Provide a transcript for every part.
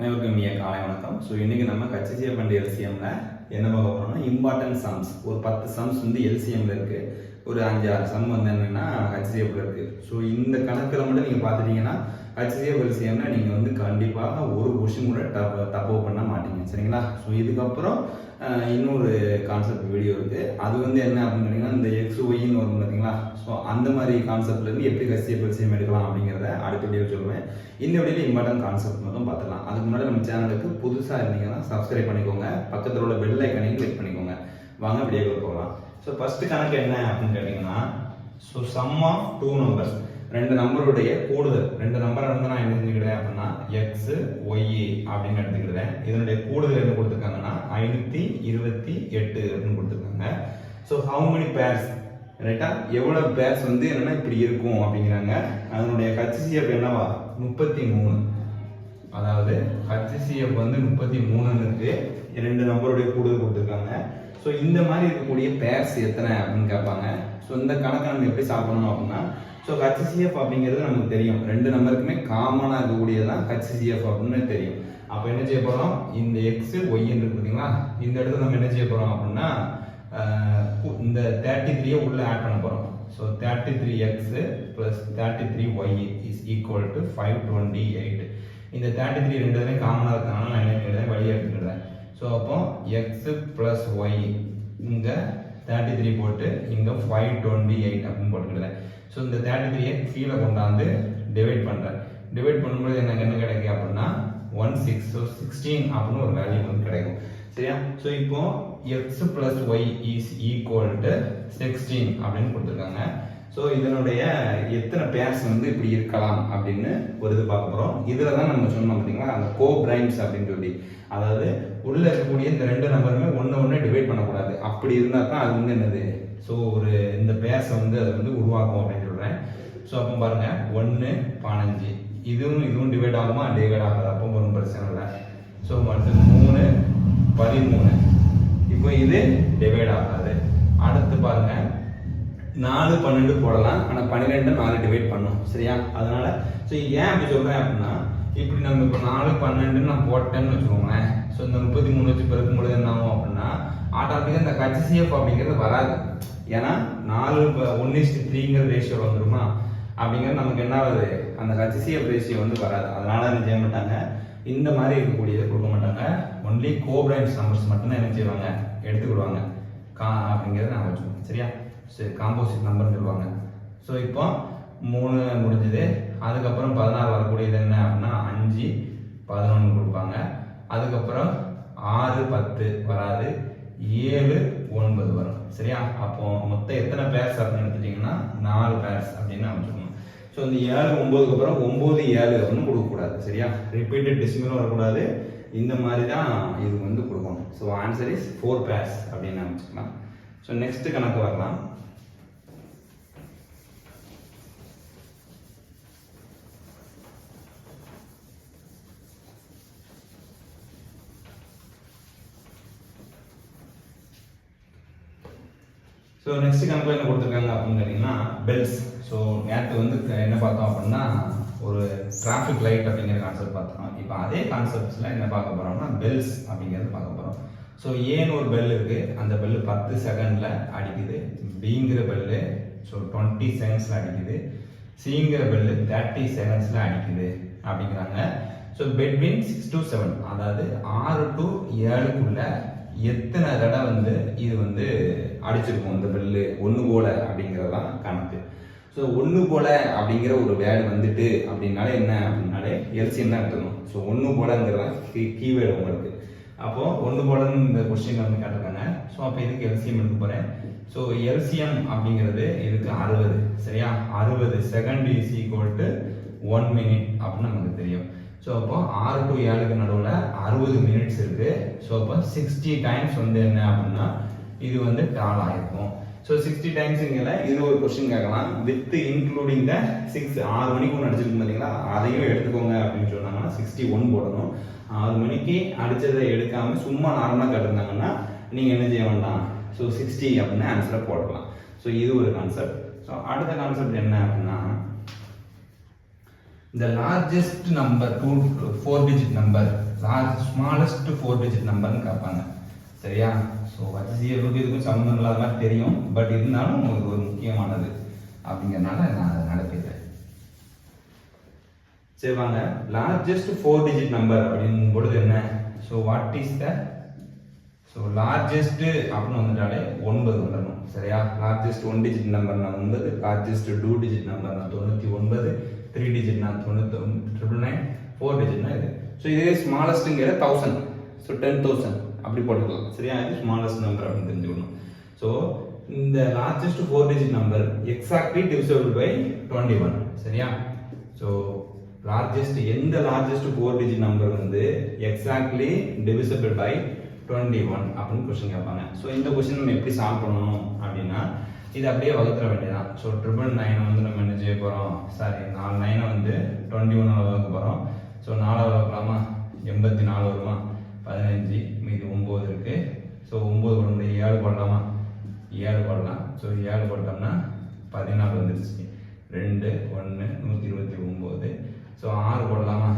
அனைவருக்கும் இனிய காலை வணக்கம். ஸோ இன்றைக்கி நம்ம HCF அண்ட் LCMல என்ன பார்க்க போகிறோம்னா இம்பார்ட்டன்ட் சம்ஸ். ஒரு 10 சம்ஸ் வந்து LCMல இருக்குது, ஒரு 5-6 சம் வந்து என்னென்னா HCFல இருக்குது. ஸோ இந்த கணக்கில் மட்டும் நீங்கள் பார்த்துட்டீங்கன்னா HCF LCMல நீங்கள் வந்து கண்டிப்பாக ஒரு கொஷின் கூட தப்பு பண்ண மாட்டீங்க, சரிங்களா? ஸோ இதுக்கப்புறம் இன்னொரு கான்செப்ட் வீடியோ இருக்குது. அது வந்து என்ன அப்படின்னு கேட்டிங்கன்னா இந்த XYன்னு வரும் பார்த்தீங்களா? ஸோ அந்த மாதிரி கான்செப்ட்லேருந்து எப்படி HCF LCM எடுக்கலாம் அப்படிங்கிறத அடுத்த வீடியோ சொல்லுவேன். இந்த வீடியோவில் இம்பார்ட்டன்ட் கான்செப்ட் மட்டும் பார்த்துக்கலாம். அதுக்கு முன்னாடி நம்ம சேனலுக்கு புதுசாக இருந்தீங்கன்னா சப்ஸ்கிரைப் பண்ணிக்கோங்க, பக்கத்தில் உள்ள பெல் ஐக்கனையும் கிளிக் பண்ணிக்கோங்க. வாங்க வீடியோக்கு போகலாம். ஸோ ஃபர்ஸ்ட் கணக்கு என்ன அப்படின்னு கேட்டிங்கன்னா, ஸோ சம் ஆஃப் 2 நம்பர்ஸ், ரெண்டு நம்பருடைய கூடுதல். ரெண்டு நம்பர் வந்து நான் என்ன செஞ்சுக்கிட்டேன் அப்படின்னா X Y அப்படின்னு எடுத்துக்கிட்டேன். இதனுடைய கூடுதல் என்ன கொடுத்துருக்காங்கன்னா 528 அப்படின்னு கொடுத்துருக்காங்க. ஸோ ஹவு மெனி பேர்ஸ், ரைட்டா? எவ்வளோ பேர்ஸ் வந்து என்னென்னா இப்படி இருக்கும் அப்படிங்கிறாங்க. அதனுடைய HCF என்னவா 33. அதாவது HCF வந்து 33 இருக்கு. ரெண்டு நம்பருடைய கூடுதல் கொடுத்துருக்காங்க. ஸோ இந்த மாதிரி இருக்கக்கூடிய பேர்ஸ் எத்தனை அப்படின்னு கேட்பாங்க. ஸோ இந்த கணக்கை நம்ம எப்படி சால்வ் பண்ணணும் அப்படின்னா, ஸோ HCF அப்படிங்கிறது நமக்கு தெரியும், ரெண்டு நம்பருக்குமே காமனாக இருக்கக்கூடியதான் HCF அப்படின்னு தெரியும். அப்போ என்ன செய்ய போகிறோம், இந்த எக்ஸ் ஒய்ன்னு இருக்கு பார்த்தீங்களா, இந்த இடத்துல நம்ம என்ன செய்ய போகிறோம் அப்படின்னா இந்த 33 உள்ள ஆட் பண்ண போகிறோம். So 33x + 33y is equal to 528. இந்த 33 ரெண்டு இதுலையும் காமனாக இருக்கனால நான் என்ன பண்ணிடுறேன், வழியாக எடுத்துக்கிடுறேன். ஸோ அப்போ x + y இங்கே 33 போட்டு இங்கே 528 அப்படின்னு போட்டுக்கிடுறேன். ஸோ இந்த 33 கீழே கொண்டாந்து டிவைட் பண்ணுறேன். டிவைட் பண்ணும்போது எனக்கு என்ன கிடைக்கும் அப்படின்னா 16. ஸோ 16 அப்படின்னு ஒரு வேல்யூ வந்து கிடைக்கும், சரியா? ஸோ இப்போ x + y is equal to 16 அப்படின்னு கொடுத்துருக்காங்க. ஸோ இதனுடைய எத்தனை பேர்ஸ் வந்து இப்படி இருக்கலாம் அப்படின்னு ஒரு இது பார்க்க போகிறோம். இதில் தான் நம்ம சொன்னோம் பார்த்தீங்களா, அந்த கோப்ரைம்ஸ் அப்படின்னு சொல்லி, அதாவது உள்ள இருக்கக்கூடிய இந்த ரெண்டு நம்பருமே ஒன்று டிவைட் பண்ணக்கூடாது. அப்படி இருந்தால் தான் அது வந்து என்னது, ஸோ ஒரு இந்த பேர்ஸை வந்து அதை வந்து உருவாக்கும் அப்படின்னு சொல்கிறேன். ஸோ அப்போ பாருங்க 1 15, இதுவும் டிவைட் ஆகுமா, டிவைட் ஆகாது, அப்போ ஒன்றும் பிரச்சனை இல்லை. ஸோ அடுத்து 3 13, இப்போ இது டிவைட் ஆகாது. அடுத்து பாருங்க 4 12 போடலாம், ஆனால் 12 4 டிவைட் பண்ணும், சரியா? அதனால ஸோ ஏன் அப்படி சொல்கிறேன் அப்படின்னா, இப்படி நம்ம இப்போ 4 12 நான் போட்டேன்னு வச்சுக்கோங்களேன். ஸோ இந்த 33 வச்சு பெருக்கும் பொழுது என்ன ஆகும் அப்படின்னா ஆட்டோமேட்டிக்காக இந்த HCF அப்படிங்கிறது வராது. ஏன்னா 4 1:3 ரேஷியோ வந்துருமா, அப்படிங்கிறது நமக்கு என்ன ஆகுது, அந்த HCF ரேஷியோ வந்து வராது. அதனால என்ன செய்ய மாட்டாங்க, இந்த மாதிரி இருக்கக்கூடியதை கொடுக்க மாட்டாங்க. ஒன்லி கோப்ரைம்ஸ் நம்பர்ஸ் மட்டும்தான் என்ன செய்வாங்க, எடுத்துக்கிடுவாங்க. அப்படிங்கிறத நான் வச்சுக்கோங்க, சரியா? சரி, காம்போசிட் நம்பர்னு சொல்லுவாங்க. ஸோ இப்போ 3 முடிஞ்சது. அதுக்கப்புறம் 16 வரக்கூடியது என்ன அப்படின்னா 5 11 கொடுப்பாங்க. அதுக்கப்புறம் 6 10 வராது, 7 9 வரும், சரியா? அப்போ மொத்தம் எத்தனை பேர்ஸ் அப்படின்னு எடுத்துட்டீங்கன்னா 4 பேர்ஸ் அப்படின்னு அமைச்சுக்கணும். ஸோ இந்த 7 9க்கு அப்புறம் 9 7 அப்படின்னு கொடுக்கக்கூடாது, சரியா? ரிப்பீட்டட் டெசிமலும் வரக்கூடாது. இந்த மாதிரி தான் இது வந்து கொடுக்கணும். ஸோ ஆன்சர் இஸ் 4 பேர்ஸ் அப்படின்னு அமைச்சுக்கலாம். ஸோ நெக்ஸ்ட் கணக்கு வரலாம். ஸோ நெக்ஸ்ட் கணக்கில் என்ன கொடுத்துருக்காங்க அப்படின்னு கேட்டிங்கன்னா பெல்ஸ். ஸோ நேற்று வந்து என்ன பார்த்தோம் அப்படின்னா ஒரு டிராஃபிக் லைட் அப்படிங்கிற கான்செப்ட் பார்த்தோம். இப்போ அதே கான்செப்ட்ஸில் என்ன பார்க்க போகிறோம்னா பெல்ஸ் அப்படிங்கிறது பார்க்க போகிறோம். ஸோ ஏன்னு ஒரு பெல் இருக்குது, அந்த பெல்லு 10 செகண்டில் அடிக்குது. பிங்கிற பெல்லு ஸோ 20 செகண்ட்ஸில் அடிக்குது. சிங்கிற பெல்லு 30 செகண்ட்ஸில் அடிக்குது அப்படிங்கிறாங்க. ஸோ பெட்வீன் 6 to 7, அதாவது 6 to 7க்குள்ள எத்தனை தடவை வந்து இது வந்து அடிச்சிருக்கும் இந்த பெல்லு, ஒன்று போல அப்படிங்கிறதான் கணக்கு. ஸோ ஒன்று போல அப்படிங்கிற ஒரு வேர்டு வந்துட்டு அப்படின்னாலே என்ன அப்படின்னாலே எல்சிஎம் தான் எடுத்துக்கணும். ஸோ ஒன்று போலங்கிறதான் கீவேர்டு உங்களுக்கு. அப்போது ஒன்று போலன்னு இந்த கொஸ்டின் வந்து கேட்டிருக்காங்க. ஸோ அப்போ இதுக்கு எல்சிஎம் எடுக்க போகிறேன். ஸோ எல்சிஎம் அப்படிங்கிறது இதுக்கு 60, சரியா? 60 second is equal to 1 minute அப்படின்னு நமக்கு தெரியும். ஸோ அப்போ 6 to 7க்கு நடுவில் 60 மினிட்ஸ் இருக்குது. ஸோ அப்போ 60 டைம்ஸ் வந்து என்ன அப்படின்னா இது வந்து டால் ஆகிருக்கும். ஸோ 60 டைம்ஸுங்கிற இது ஒரு கொஸ்டின் கேட்கலாம், வித் இன்க்ளூடிங் த 6 மணிக்கு ஒன்று அடிச்சிருக்கும் பார்த்தீங்களா, அதையும் எடுத்துக்கோங்க அப்படின்னு சொன்னாங்கன்னா 61 போடணும். 6 மணிக்கு அடித்ததை எடுக்காமல் சும்மா நார்மலாக கேட்டிருந்தாங்கன்னா நீங்கள் என்ன செய்ய வேண்டாம், ஸோ 60 அப்படின்னு ஆன்சரை போடலாம். ஸோ இது ஒரு கான்செப்ட். ஸோ அடுத்த கான்செப்ட் என்ன அப்படின்னா the largest number, 4 digit number, smallest 4 digit number கேட்பாங்க. சரியா? ஸோ HCFக்கு இதுக்கும் சம்மந்தம் இல்லாத மாதிரி தெரியும், பட் இருந்தாலும் இது ஒரு முக்கியமானது அப்படிங்கிறனால நான் அதை நடத்திடுறேன். சரி வாங்க, லார்ஜஸ்ட் 4 டிஜிட் நம்பர் அப்படிங்கும் பொழுது என்ன? So what is the largest அப்படின்னு வந்துட்டாலே 9 வந்துடணும். சரியா? லார்ஜஸ்ட் 1 டிஜிட் நம்பர்னா 9, லார்ஜஸ்ட் 2 டிஜிட் நம்பர்னா 99, 3 டிஜிட்னா 99, 4 டிஜிட்னா இது. ஸோ இதே ஸ்மாலஸ்ட்டுங்கிற 1000, ஸோ 10,000 அப்படி போட்டுக்கலாம். சரியா? இது ஸ்மாலஸ்ட் நம்பர் அப்படின்னு தெரிஞ்சுக்கணும். ஸோ இந்த largest 4 digit number exactly divisible by 21. சரியா? ஸோ லார்ஜஸ்ட் எந்த லார்ஜஸ்ட் 4 டிஜிட் நம்பர் வந்து எக்ஸாக்ட்லி டிவிசிபிள் பை 21 அப்படின்னு கொஸ்டின் கேட்பாங்க. ஸோ இந்த கொஸ்டின் நம்ம எப்படி சால்வ் பண்ணணும் அப்படின்னா, இது அப்படியே வகுத்துற வேண்டியதான். ஸோ 999 வந்து நம்ம என்ன செய்ய போகிறோம், சாரி 4 9 வந்து 21 வகுக்க போகிறோம். ஸோ 4 வகுக்கலாமா, 84 வருமா, 15 மீதி 9 இருக்கு. ஸோ 9 போட முடியும், 7 போடலாமா, 7 போடலாம். ஸோ 7 போட்டோம்னா 14 வந்துருச்சு. 2 1 129. ஸோ 6 போடலாமா,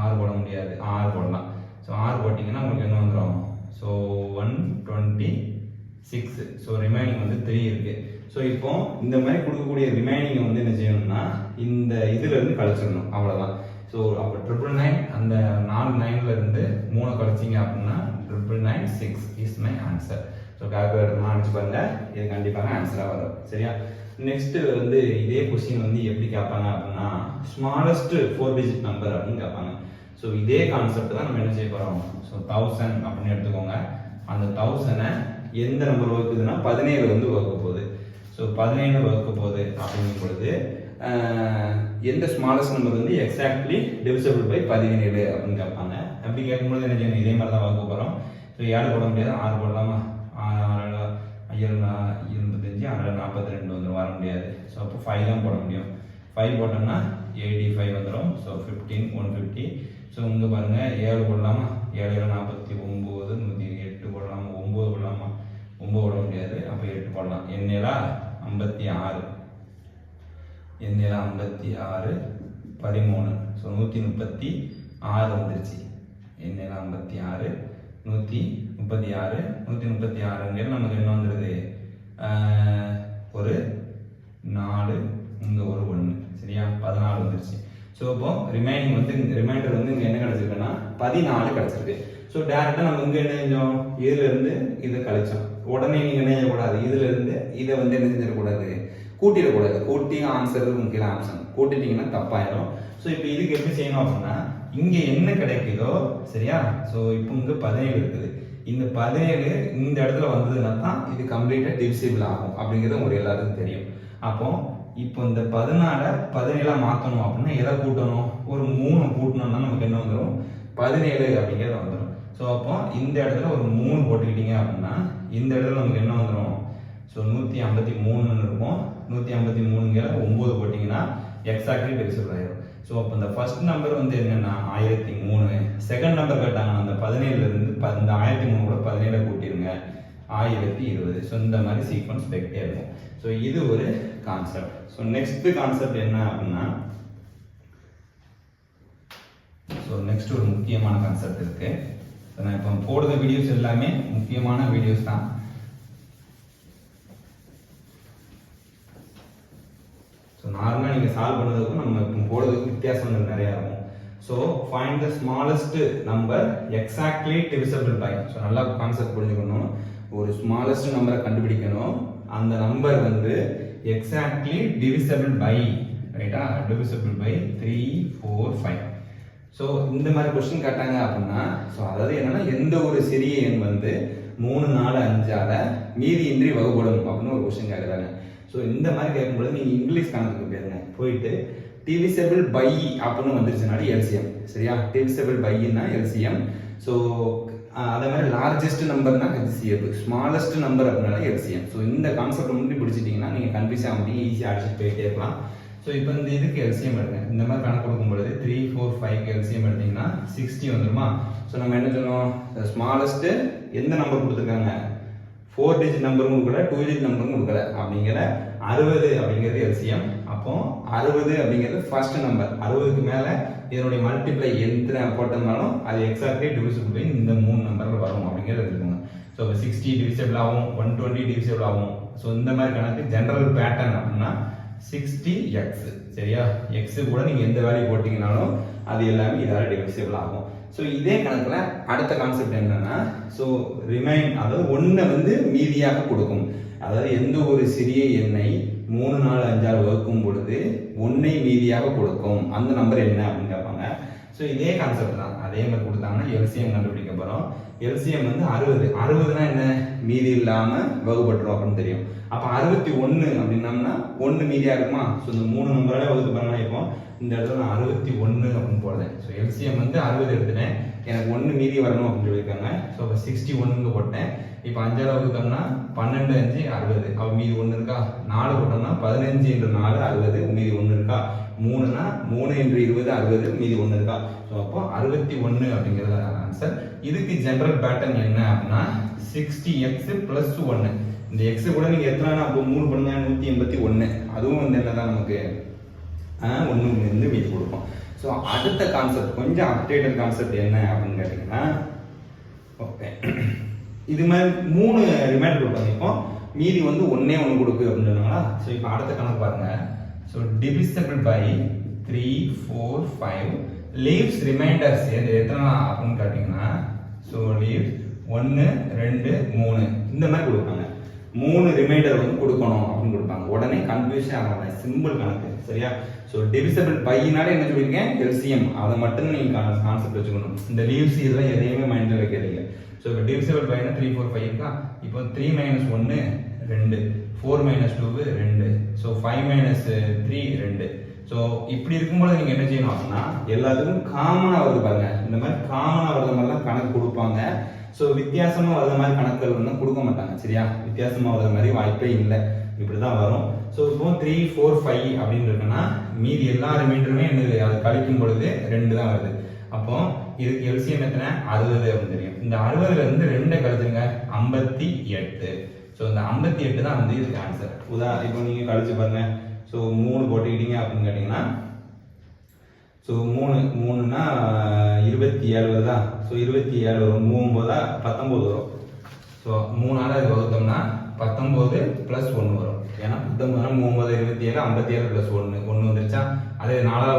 6 போட முடியாது, 6 போடலாம். ஸோ 6 போட்டிங்கன்னா உங்களுக்கு என்ன வந்துடும், ஸோ 126. ஸோ ரிமைனிங் வந்து 3 இருக்கு. ஸோ இப்போ இந்த மாதிரி கொடுக்கக்கூடிய ரிமைனிங் வந்து என்ன செய்யணும்னா இந்த இதுல இருந்து கழிச்சிடணும், அவ்வளோதான். ஸோ அப்போ 999 அந்த 4 9ல இருந்து 3 கழிச்சிங்க அப்படின்னா 996 இஸ் மை ஆன்சர். ஸோ கால்குலேட்டர்லாம் அடிச்சு பாருங்க, இது கண்டிப்பாக ஆன்சராக வரும். சரியா? நெக்ஸ்ட் வந்து இதே கொஸ்டின் வந்து எப்படி கேட்பாங்க அப்படின்னா, ஸ்மாலஸ்ட் 4 டிஜிட் நம்பர் அப்படின்னு கேட்பாங்க. ஸோ இதே கான்செப்ட் தான் நம்ம என்ன செய்ய போகிறோம். ஸோ 1000 அப்படின்னு எடுத்துக்கோங்க. அந்த 1000-ஐ எந்த நம்பர் வகுக்குதுன்னா 17 வந்து வகுக்க போகுது. ஸோ 17 வகுக்க போகுது அப்படிங்கும் பொழுது எந்த ஸ்மாலஸ்ட் நம்பர் வந்து எக்ஸாக்ட்லி டிவிசிபிள் பை 17 அப்படின்னு கேட்பாங்க. அப்படி கேட்கும்போது என்ன செய்யணும், இதே மாதிரி தான் வகுக்க போகிறோம். ஸோ 7 போட முடியாது, 6 போடலாமா, 6 25 6 42 வந்துடும், வர முடியாது. ஸோ அப்போ 5 தான் போட முடியும். 5 போட்டோம்னா 85 வந்துடும். ஸோ 15 150. ஸோ இங்கே பாருங்கள் 7 போடலாமா, 7 49, 108 போடலாமா, 9 போடலாமா, 9 போட முடியாது, அப்போ 8 போடலாம். எண்ணெயிலா 56, எண்ணெயிலா 56 13. ஸோ 136 வந்துருச்சு. எண்ணெயிலா 56 136 136 நமக்கு என்ன வந்துடுது, ஒரு 4 இங்கே ஒரு 1. சரியா? 14 வந்துருச்சு. ஸோ இப்போ ரிமைண்டர் வந்து இங்கே என்ன கிடச்சிருக்குன்னா 14 கிடச்சிருக்கு. ஸோ டேரெக்டாக நம்ம இங்கே என்ன செஞ்சோம், இதுலேருந்து இதை கழிச்சோம். உடனே நீங்கள் என்ன செய்யக்கூடாது, இதுலேருந்து இதை வந்து என்ன செஞ்சிடக்கூடாது, கூட்டிடக்கூடாது. கூட்டி ஆன்சர் முக்கிய ஆப்ஷன், கூட்டிட்டிங்கன்னா தப்பாயிடும். ஸோ இப்போ இதுக்கு எப்படி செய்யணும் அப்படின்னா, இங்கே என்ன கிடைக்குதோ, சரியா? ஸோ இப்போ இங்கே 17 இருக்குது. இந்த 17 இந்த இடத்துல வந்ததுன்னா தான் இது கம்ப்ளீட்டாக டிவிசிபிள் ஆகும் அப்படிங்கிறது உங்களுக்கு எல்லாருக்கும் தெரியும். அப்போ இப்போ இந்த 17 மாற்றணும் அப்படின்னா எதை கூட்டணும், ஒரு 3 கூட்டணும்னா நமக்கு என்ன வந்துடும், 17 அப்படிங்கிறது வந்துடும். ஸோ அப்போ இந்த இடத்துல ஒரு 3 போட்டுக்கிட்டீங்க அப்படின்னா இந்த இடத்துல நமக்கு என்ன வந்துடும், ஸோ 153 இருக்கும். 153ங்கிற 9 போட்டிங்கன்னா எக்ஸாக்ட்லி டிவிசிபிள் ஆயிடும். ஸோ அப்போ இந்த ஃபர்ஸ்ட் நம்பர் வந்து என்னென்னா 1003. செகண்ட் நம்பர் கேட்டாங்கன்னா அந்த 17லேருந்து இந்த 1003 கூட 17 கூட்டிடுங்க, 1020. ஸோ இந்த மாதிரி சீக்வன்ஸ் போய்கிட்டே இருக்கும். ஸோ இது ஒரு கான்செப்ட். ஸோ நெக்ஸ்ட் கான்செப்ட் என்ன அப்படின்னா, ஸோ நெக்ஸ்ட் ஒரு முக்கியமான கான்செப்ட் இருக்கு. நான் இப்போ போடுற வீடியோஸ் எல்லாமே முக்கியமான வீடியோஸ் தான். ஸோ நார்மலாக நீங்கள் சால்வ் பண்ணுறதுக்கும் நம்ம இப்போ போடுறதுக்கும் வித்தியாசங்கள் நிறையா இருக்கும். So find the smallest number exactly divisible by. So நல்லா கான்செப்ட் புரிஞ்சுக்கணும். ஒரு ஸ்மாலஸ்ட் நம்பரை கண்டுபிடிக்கணும், அந்த நம்பர் வந்து எக்ஸாக்ட்லி டிவிசிபிள் பை, ரைட்டா, டிவிசிபிள் பை 3 4 5. ஸோ இந்த மாதிரி கொஸ்டின் கேட்டாங்க அப்படின்னா, ஸோ அதாவது என்னன்னா எந்த ஒரு சிறிய எண் வந்து 3 4 5ஆல மீதி இன்றி வகுப்படும் அப்படின்னு ஒரு கொஸ்டின் கேட்குறாங்க. ஸோ இந்த மாதிரி கேட்கும்போது நீங்கள் இங்கிலீஷ் கணக்குக்கு போயிருங்க, போயிட்டு டிவிசிபிள் பை அப்படின்னு வந்துருச்சுனாலே எல்சிஎம். சரியா? டிவிசிபிள் பைன்னா எல்சிஎம். ஸோ அதே மாதிரி லார்ஜஸ்ட் நம்பர்னா HCF, ஸ்மாலஸ்ட் நம்பர் அப்படின்னா எல்சிஎம். ஸோ இந்த கான்செப்ட் மட்டும் பிடிச்சிட்டிங்கன்னா நீங்கள் கன்ஃபியூஸ் ஆக முடியும், ஈஸியாக அடிச்சுட்டு போயிட்டே இருக்கலாம். ஸோ இப்போ இந்த இதுக்கு எல்சிஎம் எடுங்க. இந்த மாதிரி கணக்கு கொடுக்கும்பொழுது 3 4 5 எல்சிஎம் எடுத்தீங்கன்னா 60 வந்துருமா. ஸோ நம்ம என்ன சொன்னோம், ஸ்மாலஸ்ட் எந்த நம்பர் கொடுத்துருக்காங்க, 4 டிஜிட் நம்பரும் கொடுக்கல, 2 டிஜிட் நம்பரும் கொடுக்கல அப்படிங்கிற 60 அப்படிங்கிறது எல்சிஎம். அப்போ 60 அப்படிங்கிறது ஃபர்ஸ்ட் நம்பர். 60க்கு மேல இதனுடைய மல்டிப்ளை எத்தனை போட்டோம்னாலும் அது எக்ஸாக்ட்லி டிவிசிபிள் பை இந்த 3 நம்பர்கள் வரும் அப்படிங்கிறது இருக்குங்க. ஸோ 60 டிவிசிபிள் ஆகும், 120 டிவிசிபிள் ஆகும். ஸோ இந்த மாதிரி கணக்கு ஜெனரல் பேட்டர்ன் அப்படின்னா 60x. சரியா? x கூட நீங்க எந்த வேல்யூ போட்டீங்கனாலும் அது எல்லாமே இதால டிவிசிபிள் ஆகும். ஸோ இதே கணக்குல அடுத்த கான்செப்ட் என்னன்னா, ஸோ ரிமைன், அதாவது 1 வந்து மீதியாக கொடுக்கும். அதாவது எந்த ஒரு சிறிய எண்ணை 3, 4, 5 ஆல் வகுக்கும் பொழுது 1ஐ மீதியாக கொடுக்கும். அந்த நம்பர் என்ன அப்படின்னு கேட்பாங்க. ஸோ இதே கான்செப்ட் தான். அதே மாதிரி கொடுத்தாங்கன்னா எல்சிஎம் கண்டுபிடிக்க போறோம். எல்சிஎம் வந்து 60. 60னா என்ன? மீதி இல்லாம வகுப்பட்டுரும் அப்படின்னு தெரியும். அப்ப 61 அப்படின்னம்னா 1 மீதியா இருக்குமா? ஸோ இந்த 3 நம்பரால வகுத்து பண்ணலாம். இப்போ இந்த இடத்துல நான் 61 அப்படின்னு போடுறேன். ஸோ எல்சிஎம் வந்து 60 எடுத்துட்டேன், எனக்கு 1 மீதி வரணும் அப்படின்னு சொல்லியிருக்காங்க. ஸோ 61 போட்டேன். இப்போ 5 வகுத்தோம்னா 12 5 60. அப்போ மீதி 1 இருக்கா? 4 போட்டோம்னா 15 × 4 60, மீதி 1 இருக்கா? 3னா 3 × 20 60, மீதி 1 இருக்கா? ஸோ அப்போ 61 அப்படிங்கிறது ஆன்சர். இதுக்கு ஜெனரல் பேட்டர்ன் என்ன அப்படின்னா 60x + 1. இந்த x கூட நீங்க எத்தனை அப்போ 3 பண்ணுங்க 181. அதுவும் வந்து என்னதான் நமக்கு 1 இருந்து மீதி கொடுக்கும். ஸோ அடுத்த கான்செப்ட் கொஞ்சம் அப்டேட்டட் கான்செப்ட் என்ன அப்படின்னு கேட்டீங்கன்னா, ஓகே, இது மாதிரி 3 ரிமைண்டர் கொடுப்பாங்க. இப்போ மீதி வந்து 1 கொடுக்கு அப்படின்னு சொன்னாங்களா? ஸோ இப்போ அடுத்த கணக்கு பாருங்க. So divisible by 3, 4, 5 leaves remainders எத்தனை அப்படின்னு கேட்டீங்கன்னா, ஸோ லீவ்ஸ் 1, 2, 3 இந்த மாதிரி கொடுப்பாங்க. 3 ரிமைண்டர் வந்து கொடுக்கணும் அப்படின்னு கொடுப்பாங்க. உடனே கன்ஃபியூஷன் ஆகாம சிம்பிள் கணக்கு. சரியா? ஸோ டிவிசிபிள் பைனாலே என்ன சொல்லியிருக்கேன்? எல்சிஎம். அதை மட்டும் நீங்க கான்செப்ட் வச்சுக்கணும். இந்த லீவ்ஸ் இதெல்லாம் எதையுமே மைண்ட்ல வைக்கிறீங்க. ஸோ இப்போ டிவிசிபிள் பைனா 3, 4, 5 இருக்கா? இப்போ 3 - 1 2, 4 - 2 2, ஸோ 5 - 3 2. ஸோ இப்படி இருக்கும்போது நீங்க என்ன செய்யணும் அப்படின்னா, எல்லாத்துக்கும் காமனா வருது பாருங்க. இந்த மாதிரி காமனா வருது மாதிரிலாம் கணக்கு கொடுப்பாங்க. ஸோ வித்தியாசமா வர்ற மாதிரி கணக்குகள் வந்து கொடுக்க மாட்டாங்க. சரியா? வித்தியாசமா வர்ற மாதிரி வாய்ப்பே இல்லை, இப்படிதான் வரும். ஸோ இப்போ 3, 4, 5 அப்படின்னு இருக்குன்னா மீதி எல்லா ரிமைண்டருமே என்னது? அது கழிக்கும் பொழுது 2 தான் வருது. அப்போ இதுக்கு எல்சிஎம் எத்தனை? 60 அப்படின்னு தெரியும். இந்த 60ல இருந்து 2 கழிச்சுங்க 58. ஸோ இந்த 58 தான் வந்து இதுக்கு ஆன்சர். இப்போ நீங்க கழிச்சு பாருங்க. ஸோ 3 போட்டுக்கிட்டீங்க அப்படின்னு கேட்டீங்கன்னா, ஸோ 3னா 27 வருதா? ஸோ 27 வரும். 3 போதா 19 வரும். ஸோ 3ஆல இது வகுத்தோம்னா 19 + 1 வரும். ஏன்னா 19 3 27 57 + 1 வந்துருச்சா? அதே 4ஆல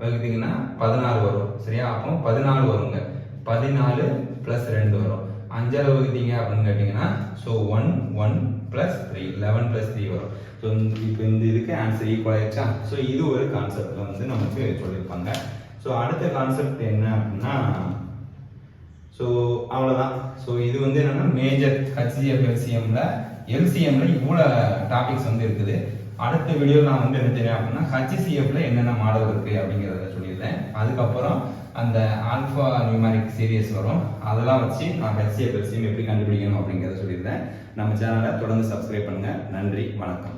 வகுத்தீங்கன்னா 16 வரும். சரியா? அப்போ 14 வருங்க. 14 + 2 வரும். 5ஆல வகுத்தீங்க அப்படின்னு கேட்டீங்கன்னா, ஸோ 1 1 + 3 11 + 3 வரும். ஸோ இப்போ இந்த இதுக்கு ஆன்சர் ஈக்குவல் ஆயிடுச்சா? ஸோ இது ஒரு கான்செப்ட் வந்து நமக்கு சொல்லியிருப்பாங்க. ஸோ அடுத்த கான்செப்ட் என்ன அப்படின்னா, ஸோ அவ்வளோதான். ஸோ இது வந்து என்னன்னா மேஜர் HCF எல்சிஎம்ல இவ்வளோ டாபிக்ஸ் வந்து இருக்குது. அடுத்த வீடியோ நான் வந்து என்ன செய்றேன் அப்படின்னா, HCFல என்னென்ன மாடல் இருக்கு அப்படிங்கிறத சொல்லிடுறேன். அதுக்கப்புறம் அந்த ஆல்பா நியூமரிக் சீரியஸ் வரும், அதெல்லாம் வச்சு நான் HCF எல்சிஎம் எப்படி கண்டுபிடிக்கணும் அப்படிங்கிறத சொல்லிடுறேன். நம்ம சேனலை தொடர்ந்து சப்ஸ்கிரைப் பண்ணுங்க. நன்றி, வணக்கம்.